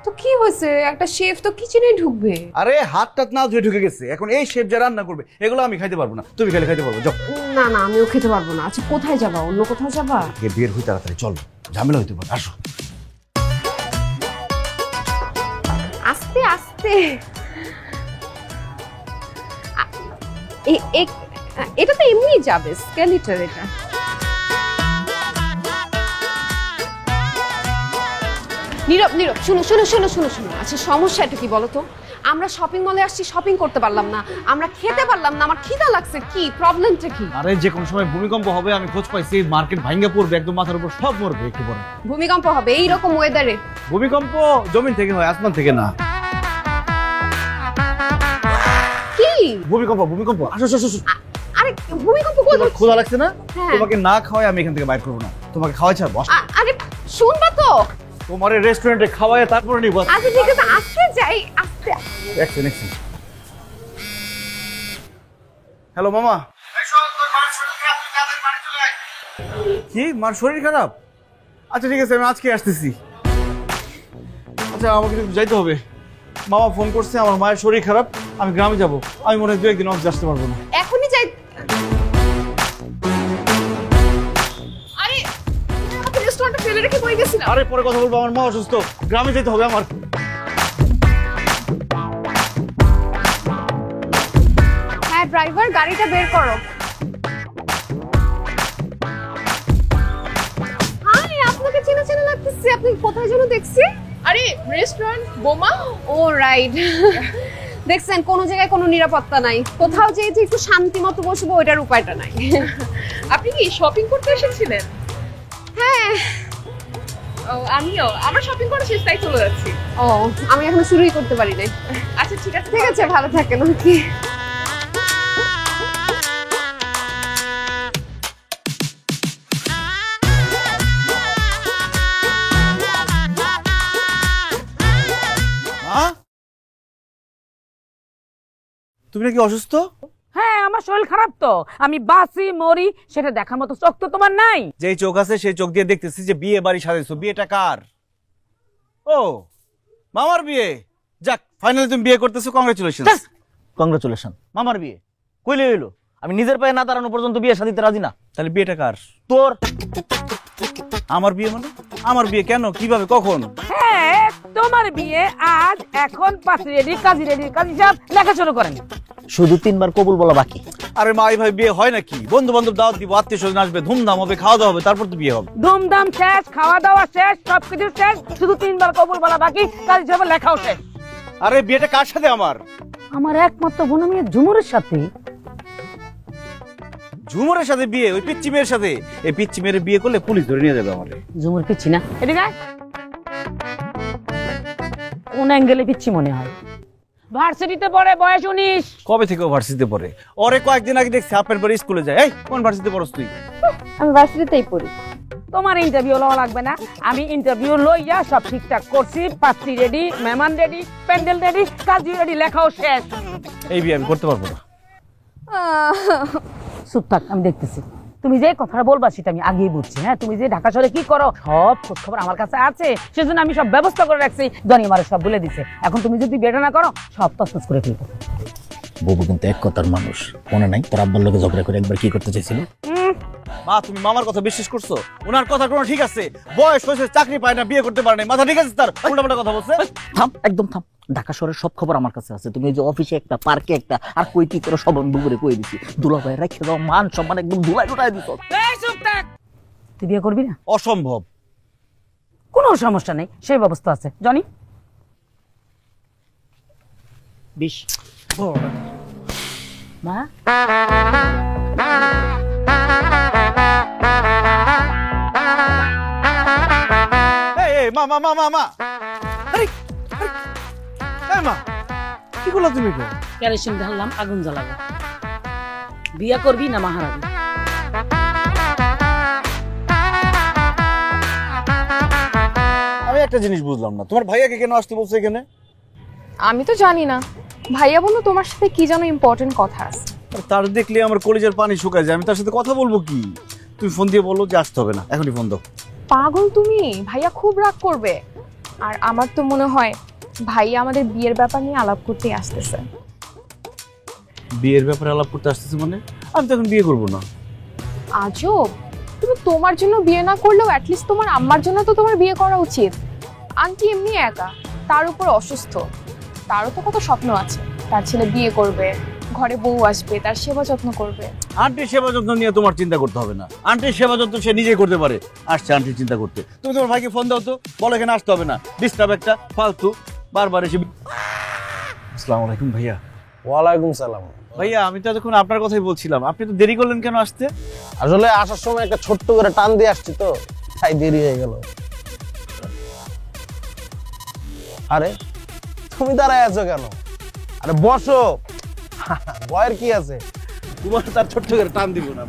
তো কি হয়েছে, একটা শেফ তো কিচেনে ঢুকবে। আরে হাত টাত না ধুয়ে ঢুকে গেছে, এখন এই শেফ যা রান্না করবে এগুলো আমি খাইতে পারবো না, তুমি খাইলে খাইতে পারবো। যাও। না না আমিও খেতে পারবো না। আচ্ছা কোথায় যাবা, অন্য কোথাও যাবা? বের হই তাড়াতাড়ি, চলো, ঝামেলা হইতে পারে, আসো। আস্তে আস্তে, এটা তো এমনি যাবে, স্কেলিটার এটা। নীরব নীরব, শুনো শুনো শুনো শুনো শুনো। আচ্ছা সমস্যাটা কি বলো তো? আমরা শপিং মলে আসছি, শপিং করতে পারলাম না, আমরা খেতে পারলাম না, আমার খিদা লাগছে, কি প্রবলেমটা কি? আরে যে কোনো সময় ভূমিকম্প হবে, আমি খোঁজ পাইছি, মার্কেট ভাঙ্গা পড়বে, একদম মাথার উপর সব মরবে একটু পরে। ভূমিকম্প হবে এইরকম ওয়েদারে? ভূমিকম্প জমিন থেকে হয়, আসমান থেকে না। কি ভূমিকম্প? ভূমিকম্প, আসো আসো আসো। আরে ভূমিকম্প কোথায়? ক্ষুধা লাগছে না? হ্যাঁ। তোমাকে না খাওয়াই আমি এখান থেকে বাইর করবো না, তোমাকে খাওয়াই ছাড়বো। আরে শুনবা তো, তোমার রেস্টুরেন্টে খাওয়াই তারপরে নিবো। আচ্ছা ঠিক আছে, আস্তে যাই, আস্তে। হ্যালো মামা। কি, মার শরীর খারাপ? আচ্ছা ঠিক আছে, আমি আজকে আসতেছি। আচ্ছা আমাকে একটু যাইতে হবে, মামা ফোন করছে, আমার মায়ের শরীর খারাপ, আমি গ্রামে যাব, আমি মনে হয় 2-1 দিন অফিস আসতে পারবো না। এখনই যাই। আরে তুমি রেস্টুরেন্টে ফেলে রেখে কই গেছিলা? আরে পরে কথা বলবো, আমার মা অসুস্থ, গ্রামে যেতে হবে আমার। হ্যাঁ ড্রাইভার, গাড়িটা বের করো। হাই, আপনাকে চেনা চেনা লাগতেছে, আপনি কোথায় যেন দেখছি? আরে রেস্টুরেন্ট বোমা। ও রাইট। দেখছেন কোন জায়গায় কোনো নিরাপত্তা নাই, কোথাও যে একটু শান্তি মতো বসবো ওইটার উপায়টা নাই। আপনি কি শপিং করতে এসেছিলেন? হ্যাঁ। ও আমিও, আমার শপিং করা শেষ, তাই চলে যাচ্ছি। ও আমি এখনো শুরুই করতে পারি নাই। আচ্ছা ঠিক আছে, ঠিক আছে, ভালো থাকেন। ওকে। তুমি নাকি অসুস্থ? হ্যাঁ আমার শরীর খারাপ, তো আমি বাঁচি মরি সেটা দেখার মতো চোখ তো তোমার নাই। যেই চোখ আছে সেই চোখ দিয়ে দেখতেছি যে বিয়ে বাড়ি সাজাইছো, বিয়েটা কার? ও মামার বিয়ে। যাক, ফাইনালি তুমি বিয়ে করতেছো, কংগ্রেচুলেশন। কংগ্রেচুলেশন। মামার বিয়ে কইলে হইলো? আমি নিজের পায়ে না দাঁড়ানো পর্যন্ত বিয়ে শাদিতে রাজি না। তাহলে বিয়েটা কার? তোর। আমার বিয়ে মানে? আমার বিয়ে কেন, কিভাবে, কখন? হ্যাঁ তোমার বিয়ে আজ, এখন পাত্রী রেডি, কাজী রেডি, কাজী সাহেব লেখা শুরু করেন। শুধু 3 বার কবুল বলা বাকি। আরে মা, ভাই বিয়ে হয় নাকি? বন্ধু বান্ধব দাওয়াত দিব, আত্মীয় স্বজন আসবে, ধুমধাম হবে, খাওয়া দাওয়া হবে, তারপর তো বিয়ে হবে। ধুমধাম শেষ, খাওয়া দাওয়া শেষ, সবকিছু শেষ, শুধু 3 বার কবুল বলা বাকি, কাজী সাহেবের লেখাও শেষ। আরে বিয়েটা কার সাথে আমার? আমার একমাত্র বোন মেয়ে ঝুমুরের সাথে। ঝুমুরের সাথে বিয়ে? ওই পিচ্চি মেয়ের সাথে? এই পিচ্চি মেয়ের বিয়ে করলে পুলিশ ধরে নিয়ে যাবে আমারে। ঝুমুর পিচ্ছি না, এদিকে কোন অ্যাঙ্গেলে পিচ্ছি মনে হয়? ভার্সিটিতে পড়ে, বয়স 19। কবে থেকে ভার্সিটিতে পড়ে? ওরে কয়েকদিন আগে দেখছি আপনার পরে স্কুলে যায়। এই কোন ভার্সিটিতে পড়ছ তুই? আমি ভার্সিটিতেই পড়ি। তোমার ইন্টারভিউ লওয়া লাগবে না, আমি ইন্টারভিউ লইয়া সব ঠিকঠাক করছি। পাত্রী রেডি, মেহমান রেডি, প্যান্ডেল রেডি, কাজী রেডি, লেখাও শেষ। এই বিয়ে আমি করতে পারবো না। চুপ থাক, আমি দেখতেছি। তুমি যে কথাটা বলবা সেটা আমি আগেই বুঝছি। হ্যাঁ, তুমি যে ঢাকা শহরে কি করো সব খোঁজ খবর আমার কাছে আছে, সেজন্য আমি সব ব্যবস্থা করে রাখছি। ধনী আমার সব বলে দিছে। এখন তুমি যদি বিয়েটা না করো সব তছনছ করে ফেলবো। ববু কিন্তু এক কথার মানুষ, মনে নাই তোর আব্বার লোকে ঝগড়া করে একবার কি করতে চাইছিল? মা তুমি মামার কথা বিশ্বাস করছো? ওনার কথা কোনো ঠিক আছে? বয়স হয়েছে, চাকরি পায় না, বিয়ে করতে পারে না, মাথা ঠিক আছে তার? উল্টাপাল্টা কথা বলছে। থাম, একদম থাম। ঢাকা শহরের সব খবর আমার কাছে আছে। তুমি এই যে অফিসে একটা, পার্কে একটা, আর কই কি করে সব আমি বুবুরে কই দিছি। দুলা ভাই রেখে দাও, মান সম্মান একদম ধুলাই উঠাই দিছ। এই চুপ থাক। তুই বিয়ে করবি না? অসম্ভব। কোনো সমস্যা নেই, সেই ব্যবস্থা আছে। জনি 20 মা এই মা মা মা মা মা, আরে এই মা কি করলা তুমি? কেরোসিন ঢাললাম, আগুন জ্বালাবো। বিয়ে করবি না মাহারাবি? আমি একটা জিনিস বুঝলাম না, তোমার ভাইয়াকে কেন আসতে বলছে এখানে? আমি তো জানি না, ভাইয়া বললো তোমার সাথে কি যেন ইম্পর্টেন্ট কথা আছে। তার দেখলে আমার কলেজের পানি শুকায় যায়, আমি তার সাথে কথা বলবো কি? তুমি ফোন দিয়ে বলো যে আসতে হবে না, এখনই ফোন দাও। পাগল তুমি, ভাইয়া খুব রাগ করবে। আর আমার তো মনে হয় ভাইয়া আমাদের বিয়ের ব্যাপার নিয়ে আলাপ করতেই আসতেছে। বিয়ের ব্যাপারে আলাপ করতে আসতেছে মানে? আমি তো এখন বিয়ে করবো না। আজব, তুমি তোমার জন্য বিয়ে না করলেও অ্যাটলিস্ট তোমার আম্মার জন্য তো তোমার বিয়ে করা উচিত। আন্টি এমনি একা, তার উপর অসুস্থ, তারও তো কত স্বপ্ন আছে। তার ছেলে বিয়ে করবে, ঘরে বউ আসবে, তার সেবা যত্ন করবে। আন্টির সেবা যত্ন নিয়ে তোমার চিন্তা করতে হবে না, আন্টির সেবা যত্ন সে নিজেই করতে পারে। আসছে আন্টির চিন্তা করতে। তুমি তোমার ভাইকে ফোন দাও তো, বলো এখানে আসতে হবে না, ডিস্টার্ব একটা ফালতু বারবার এসে। আসসালামু আলাইকুম ভাইয়া। ওয়ালাইকুম সালাম। ভাইয়া আমি তো এতক্ষণ আপনার কথাই বলছিলাম, আপনি তো দেরি করলেন কেন আসতে? আসলে আসার সময় একটা ছোট্ট করে টান দিয়ে আসছি তো, তাই দেরি হয়ে গেল। আরে তুমি দাঁড়ায় আছো কেন? আরে বসো, ভয়ের কি আছে? তোমার তার ছোট্ট করে টান দিব না।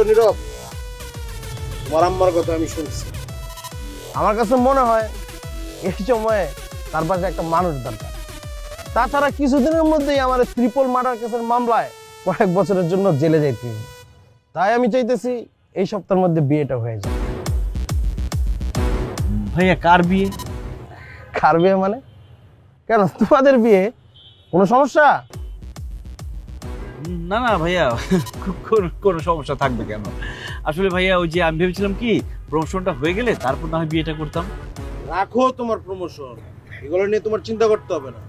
নীরব, তোমার আম্মার কথা আমি শুনছি। আমার কাছে মনে হয় এই সময়ে তার পাশে একটা মানুষ দরকার। তাছাড়া কিছুদিনের মধ্যেই আমার ট্রিপল মার্ডার কেসের মামলায় কয়েক বছরের জন্য জেলে যাইতে হবে। তাই আমি চাইতেছি এই সপ্তাহের মধ্যে বিয়েটা হয়ে যায়। ভাইয়া কার বিয়ে? কার বিয়ে মানে? কেন তোমাদের বিয়ে? কোনো সমস্যা? না না ভাইয়া, কোনো সমস্যা থাকবে কেন? আসলে ভাইয়া ওই যে আমি ভেবেছিলাম কি প্রমোশনটা হয়ে গেলে তারপর না হয় বিয়েটা করতাম। রাখো তোমার প্রমোশন, এগুলো নিয়ে তোমার চিন্তা করতে হবে না।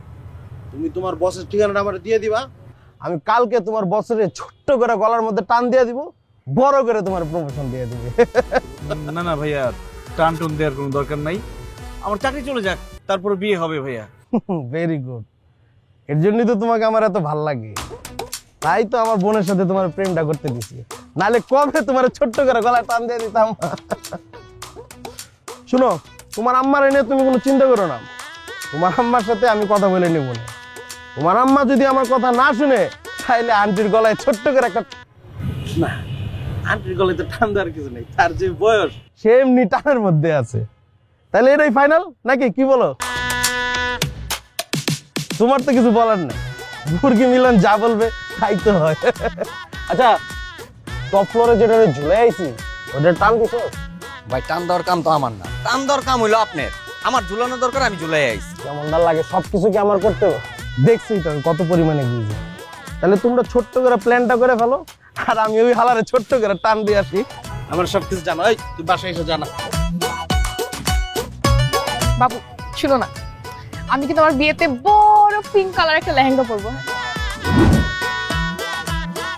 তুমি তোমার বসের ঠিকানাটা আমার দিয়ে দিবা, আমি কালকে তোমার বসের ছোট্ট করে গলার মধ্যে টান দিয়ে দিব, বড় করে তোমার প্রমোশন দিয়ে দিবে। না না ভাইয়া, টান টুন দেওয়ার কোনো দরকার নাই, আমার চাকরি চলে যাক তারপরে বিয়ে হবে ভাইয়া। ভেরি গুড, এর জন্যই তো তোমাকে আমার এত ভাল লাগে। তাই তো আমার বোনের সাথে তোমার প্রেমটা করতে দিছি, নাহলে কবে তোমার ছোট্ট করে গলা টান দিয়ে দিতাম। শুনো, তোমার আম্মার এনে তুমি কোনো চিন্তা করো না, তোমার আম্মার সাথে আমি কথা বলে নেব না। তোমার আম্মা যদি আমার কথা না শুনে, তাইলে আন্টির গলায় ছোট্ট করে একটা, না আন্টির গলায় তো টান দেওয়ার কিছু নেই, তার যে বয়স সে এমনি টানের মধ্যে আছে। তাহলে এটাই ফাইনাল নাকি, কি বলো? তোমার তো কিছু বলার নেই, মুরগি মিলন যা বলবে তাই তো হয়। আচ্ছা, টপ ফ্লোরে যেটা ঝুলে আইছি ওটা টান দিছো? ভাই টান দেওয়ার কাম তো আমার না, টান দেওয়ার কাম হইলো আপনার। আমার ঝুলানো দরকার, আমি ঝুলাই আইছি। কেমন না লাগে? সবকিছু কি আমার করতে হবে? দেখছি তো আমি কত পরিমাণে বুঝি। তাহলে তোমরা ছোট্ট করে প্ল্যানটা করে ফেলো, আর আমি ওই হালারে ছোট্ট করে টান দিয়ে আসি। আমার সবকিছু জানো, এই তুই বাসায় এসে জানা। বাবু শুনো না, আমি কিন্তু আমার বিয়েতে বড় পিঙ্ক কালার একটা লেহেঙ্গা পরবো।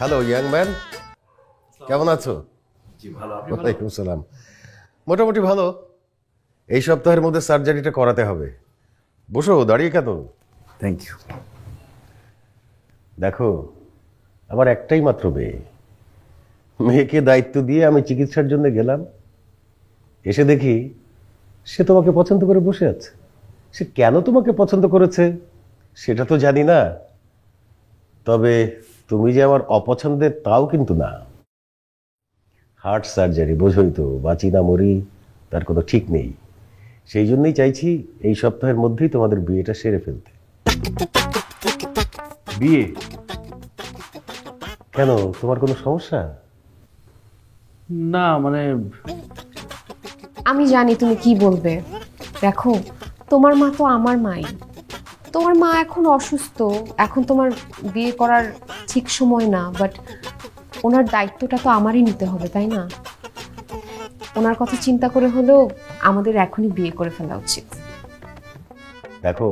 হ্যালো ইয়াং ম্যান, কেমন আছো? জি ভালো। ওয়ালাইকুম সালাম। মোটামুটি ভালো। এই সপ্তাহের মধ্যে সার্জারিটা করাতে হবে। বসো, দাঁড়িয়ে কেন? Thank you. দেখো, আমার একটাই মাত্র মেয়ে, মেয়েকে দায়িত্ব দিয়ে আমি চিকিৎসার জন্য গেলাম, এসে দেখি সে তোমাকে পছন্দ করে বসে আছে। সে কেন তোমাকে পছন্দ করেছে সেটা তো জানি না, তবে তুমি যে আমার অপছন্দের তাও কিন্তু না। হার্ট সার্জারি, বোঝোই তো, বাঁচি না মরি তার কোনো ঠিক নেই। সেই জন্যই চাইছি এই সপ্তাহের মধ্যেই তোমাদের বিয়েটা সেরে ফেলতে। বিয়ে? কেন, তোমার কোনো সমস্যা? না মানে আমি জানি তুমি কি বলবে। দেখো, তোমার মা তো আমার মাই। তোমার মা এখন অসুস্থ, এখন তোমার বিয়ে করার ঠিক সময় না, বাট ওনার দায়িত্বটা তো আমারই নিতে হবে, তাই না? ওনার কথা চিন্তা করে হলেও আমাদের এখনই বিয়ে করে ফেলা উচিত। দেখো,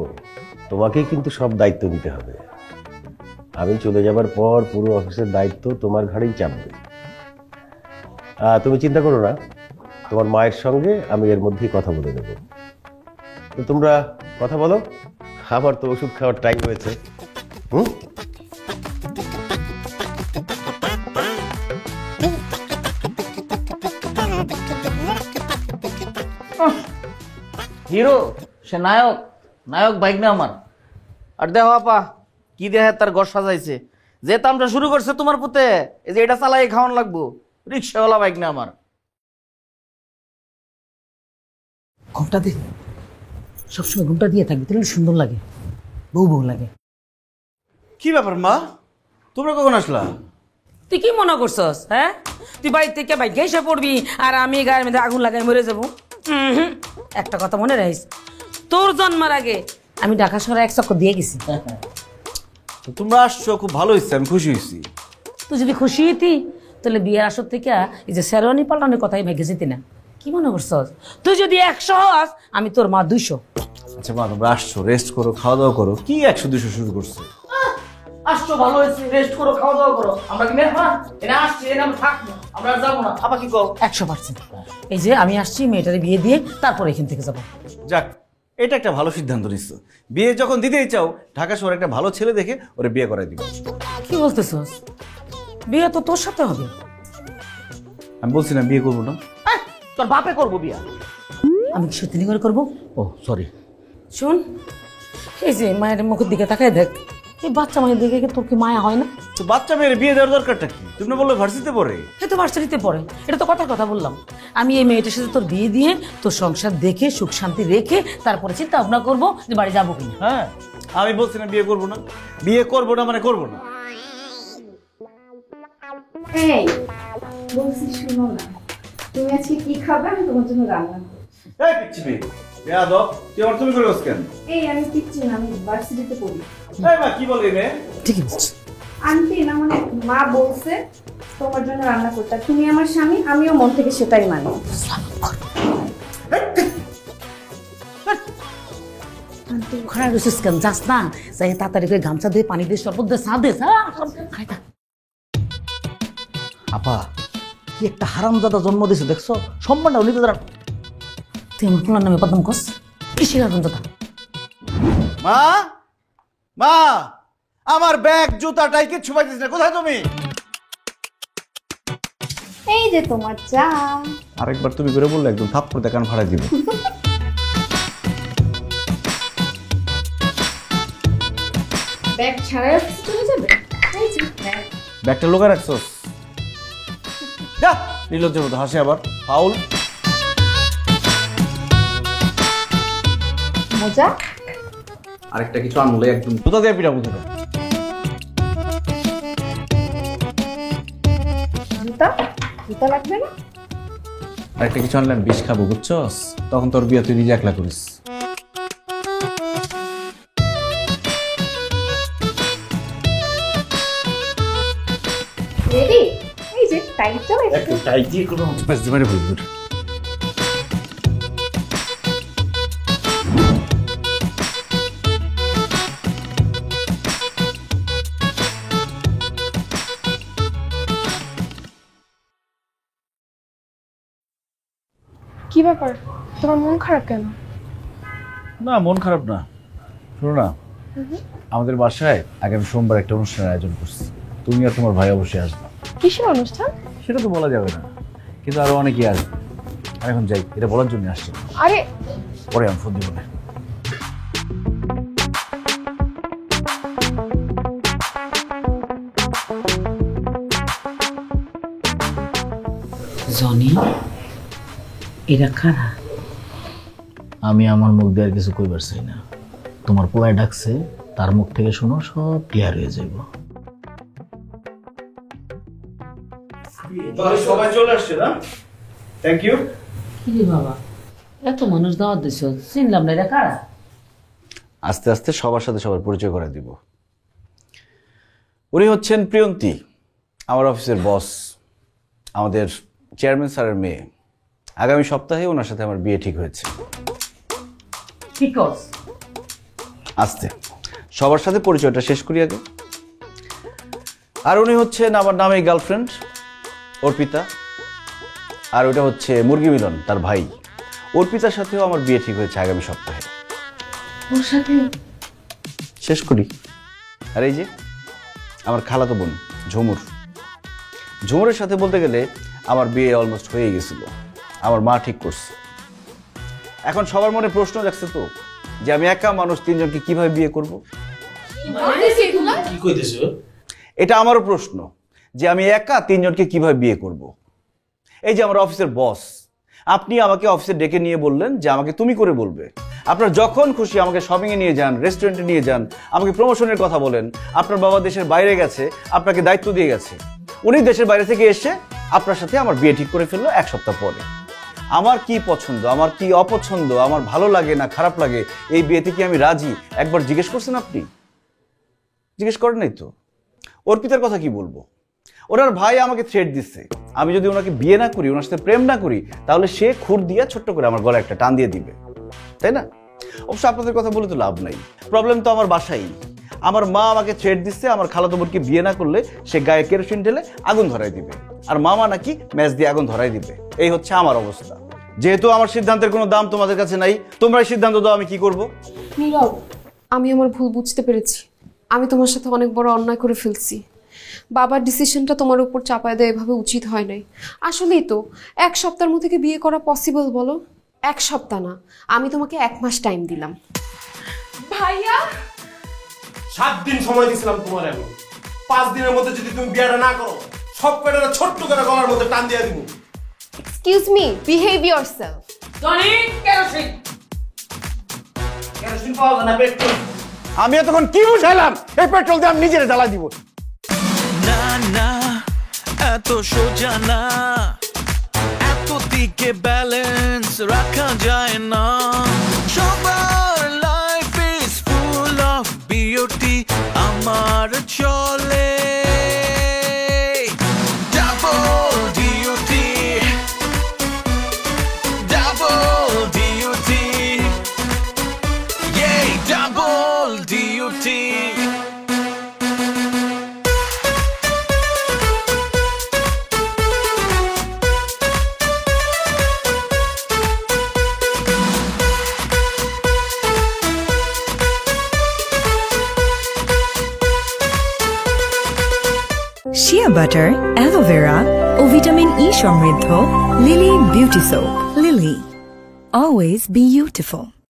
তোমাকেই কিন্তু সব দায়িত্ব নিতে হবে। আমি চলে যাবার পর পুরো অফিসের দায়িত্ব তোমার ঘাড়েই চাপবে। তুমি চিন্তা করো না, তোমার মায়ের সঙ্গে আমি এর মধ্যেই কথা বলে নেব। তো তোমরা কথা বলো, আমার তো ওষুধ খাওয়ার টাইম হয়েছে। হিরো সে নায়ক, নায়ক বাইক না আমার। আর দেখো আপা কি দেহে তার ঘর সাজাইছে, যে তামটা শুরু করছে তোমার পুতে, এই যে এটা চালাই খাওয়ান লাগবো। রিক্সাওয়ালা বাইক না আমার। ঘুমটা দে, সবসময় ঘুমটা দিয়ে থাকবি, তাহলে সুন্দর লাগে, বউ বউ লাগে। কি ব্যাপার মা, তোমরা কখন আসলা? তুই কি মনে করছস? হ্যাঁ, তুই বাড়ি থেকে বাইক এসে পড়বি আর আমি গায়ের মধ্যে আগুন লাগাই মরে যাবো? একটা কথা মনে রাখিস, তোর জন্মের আগে আমি ঢাকা শহরে এক চক্কর দিয়ে গেছি। তো তোমরা আসছো, খুব ভালো হয়েছে, আমি খুশি হয়েছি। তুই যদি খুশি হইতি তাহলে বিয়ের আসর থেকে এই যে শেরওয়ানি পাল্টানোর কথাই ভেগে যেতি না। কি মনে করছস? তুই যদি 100 হস, আমি তোর মা 200। আচ্ছা মা, তোমরা আসছো, রেস্ট করো, খাওয়া দাওয়া করো। কি 100-200 শুরু করছো? আসছো ভালো হয়েছে, রেস্ট করো, খাওয়া দাওয়া করো। আমরা কি মেহমান? এরা আসছে, এরা আমরা থাকবো, আমরা আর যাবো না। আপা কি কও? 100%। এই যে আমি আসছি, মেয়েটারে বিয়ে দিয়ে তারপর এখান থেকে যাবো। যাক, এটা একটা ভালো সিদ্ধান্ত নিচ্ছ। বিয়ে যখন দিতেই চাও, ঢাকা শহরে একটা ভালো ছেলে দেখে ওরে বিয়ে করাই দিবে। কি বলতেছস? বিয়ে তো তোর সাথে হবে। আমি বলছি না বিয়ে করবো না। তোর বাপে করবো বিয়া। আমি কি সত্যি করে করবো? ও সরি। শোন, এই যে মায়ের মুখের দিকে তাকায় দেখ, এই বাচ্চা মায়ের দিকে তোর কি মায়া হয় না? তো বাচ্চা মেয়ের বিয়ে দেওয়ার দরকারটা কি? তুমি না বললে ভার্সিটিতে পড়ে? এই তো ভার্সিটিতে পড়ে, এটা তো কথার কথা বললাম। আমি এই মেয়েটার সাথে তোর বিয়ে দিয়ে তোর সংসার দেখে সুখ শান্তি রেখে তারপরে চিন্তা ভাবনা করবো যে বাড়ি যাবো কিনা। হ্যাঁ, আমি বলছি না বিয়ে করবো না। বিয়ে করবো না মানে করবো না। এই বলছি, শুনো না, তুমি আজকে কি খাবে? আমি তোমার জন্য রান্না করছি। এই পিচ্ছি মেয়ে, বেয়াদব, তুই আমার তুমি করে কেন? এই আমি কিচ্ছু না, আমি ভার্সিটিতে পড়ি। এই মা, কি বলে মেয়ে? ঠিকই বলছি। আন্টি না, মানে মা বলছে তোমার জন্য রান্না করতে। তুমি আমার স্বামী, আমিও মন থেকে সেটাই মানি। খারাপ রয়েছিস কেন? যাস না, যাই তাড়াতাড়ি করে গামছা দিয়ে পানি দিয়ে শরবত দিয়ে চা দে। আপা কি একটা হারামজাদা জন্ম দিয়েছে দেখছো, সম্মানটা উনি তো তুই আমার পোলার নামে বদনাম করস? কিসের হারামজাদা? মা, মা, আমার ব্যাগ জুতাটাই কিচ্ছু পাইতেছ না, কোথায় তুমি? এই যে তোমার চা। আরেকবার তুমি করে বললে একদম থাপ্পড় দিয়ে কান ফাড়াই দিব। ব্যাগ ছাড়াই অফিসে চলে যাবে? এই যে ব্যাগ। ব্যাগটা লোকা রাখছোস? যা, নির্লজ্জের মতো হাসি আবার, ফাউল। মজা। আরেকটা কিছু আনলে একদম জুতা দিয়ে পিটাবো তোকে। জুতা? জুতা লাগবে না? আরেকটা কিছু আনলে আমি বিষ খাবো, বুঝছস? তখন তোর বিয়ে তুই নিজে একলা করিস। রেডি? এই যে টাইট চলে এসেছে। টাইট দিয়ে কোনো বাস দিমারে বলবো। কি ব্যাপার, তোমার মন খারাপ কেন? না, মন খারাপ না। শোনো না, আমাদের বাসায় আগামী সোমবার একটা অনুষ্ঠানের আয়োজন করছি। তুমি আর তোমার ভাই অবশ্যই আসবে। কিসের অনুষ্ঠান? সেটা তো বলা যাবে না, কিন্তু আরো অনেকেই আসবে। আর এখন যাই, এটা বলার জন্য আসছে। আরে পরে আমি ফোন দিব না। জনি এরা কারা? আমি আমার মুখ দিয়ে আর কিছু কইবার চাই না। তোমার পোলায় ডাকছে, তার মুখ থেকে শুনো, সব ক্লিয়ার হয়ে যাইব। সবাই চলে আসছে না? Thank you. কি রে বাবা, এত মানুষ দাওয়াত দিছ, চিনলাম না এরা কারা? আস্তে আস্তে সবার সাথে সবার পরিচয় করে দিব। উনি হচ্ছেন প্রিয়ন্তী, আমার অফিসের বস, আমাদের চেয়ারম্যান স্যারের মেয়ে। আগামী সপ্তাহে ওনার সাথে আমার বিয়ে ঠিক হয়েছে। ঠিক আছে, আস্তে সবার সাথে পরিচয়টা শেষ করি আগে। আর উনি হচ্ছেন আমার নামেই গার্লফ্রেন্ড অর্পিতা। আর ওটা হচ্ছে মুরগি মিলন, তার ভাই। অর্পিতার সাথেও আমার বিয়ে ঠিক হয়েছে আগামী সপ্তাহে। ওর সাথে শেষ করি। আর এই যে আমার খালাতো বোন ঝুমুর। ঝুমুরের সাথে বলতে গেলে আমার বিয়ে অলমোস্ট হয়ে গেছিল, আমার মা ঠিক করছে। এখন সবার মনে প্রশ্ন রাখছে তো যে আমি একা মানুষ তিনজনকে কিভাবে বিয়ে করব। কি কইতেছো? এটা আমারও প্রশ্ন যে আমি একা তিনজনকে কিভাবে বিয়ে করব। এই যে আমার অফিসের বস, আপনি আমাকে অফিসে ডেকে নিয়ে বললেন যে আমাকে তুমি করে বলবে। আপনার যখন খুশি আমাকে শপিংয়ে নিয়ে যান, রেস্টুরেন্টে নিয়ে যান, আমাকে প্রমোশনের কথা বলেন। আপনার বাবা দেশের বাইরে গেছে, আপনাকে দায়িত্ব দিয়ে গেছে। উনি দেশের বাইরে থেকে এসে আপনার সাথে আমার বিয়ে ঠিক করে ফেললো 1 সপ্তাহ পরে। আমার কি পছন্দ, আমার কি অপছন্দ, আমার ভালো লাগে না খারাপ লাগে, এই বিয়েতে কি আমি রাজি, একবার জিজ্ঞেস করছেন আপনি? জিজ্ঞেস করেন নাই তো। অর্পিতার কথা কি বলবো? ওনার ভাই আমাকে থ্রেট দিচ্ছে, আমি যদি ওনাকে বিয়ে না করি, ওনার সাথে প্রেম না করি, তাহলে সে খুর দিয়ে ছোট্ট করে আমার গলায় একটা টান দিয়ে দিবে, তাই না? অবশ্য আপনাদের কথা বলে তো লাভ নাই, প্রবলেম তো আমার বাসায়। আমার মা আমাকে থ্রেট দিচ্ছে, আমার খালাতো বোনকে বিয়ে না করলে সে গায়ে কেরোসিন ঢেলে আগুন ধরাই দিবে, আর মামা নাকি ম্যাচ দিয়ে আগুন ধরাই দিবে। এই হচ্ছে আমার অবস্থা। যেহেতু আমার সিদ্ধান্তের কোনো দাম তোমাদের কাছে নাই, তোমরাই সিদ্ধান্ত দাও আমি কি করব। নীরব, আমি আমার ভুল বুঝতে পেরেছি। আমি তোমার সাথে অনেক বড় অন্যায় করে ফেলছি। বাবার ডিসিশনটা তোমার উপর চাপায় দেয় এভাবে উচিত হয় নাই। আসলেই তো 1 সপ্তাহের মধ্যে কি বিয়ে করা পসিবল বলো? 1 সপ্তাহ না, আমি তোমাকে 1 মাস টাইম দিলাম। ভাইয়া 7 দিন সময় দিয়েছিলাম তোমার। আমি 5 দিনের মধ্যে যদি তুমি বিয়েটা না করো, সব পেটারে ছোট্ট করে গলার মধ্যে টান দিয়ে দিব। Excuse me, behave yourself. Johnny kerosene kerosene পাওয়া যায় না, পেট্রোল। আমি এতক্ষণ কি বুঝাইলাম? এই পেট্রোল দিয়ে আমি নিজের জ্বালা দিব। না না এত সোজা না, এত দিকে ব্যালেন্স রাখা যায় না। সবার life is full of beauty, আমার চলে ডাবল ডিউটি, ডাবল ডিউটি, ইয়ে double duty. Shea butter, aloe vera vitamin E সমৃদ্ধ Lily beauty soap. Lily, always be beautiful.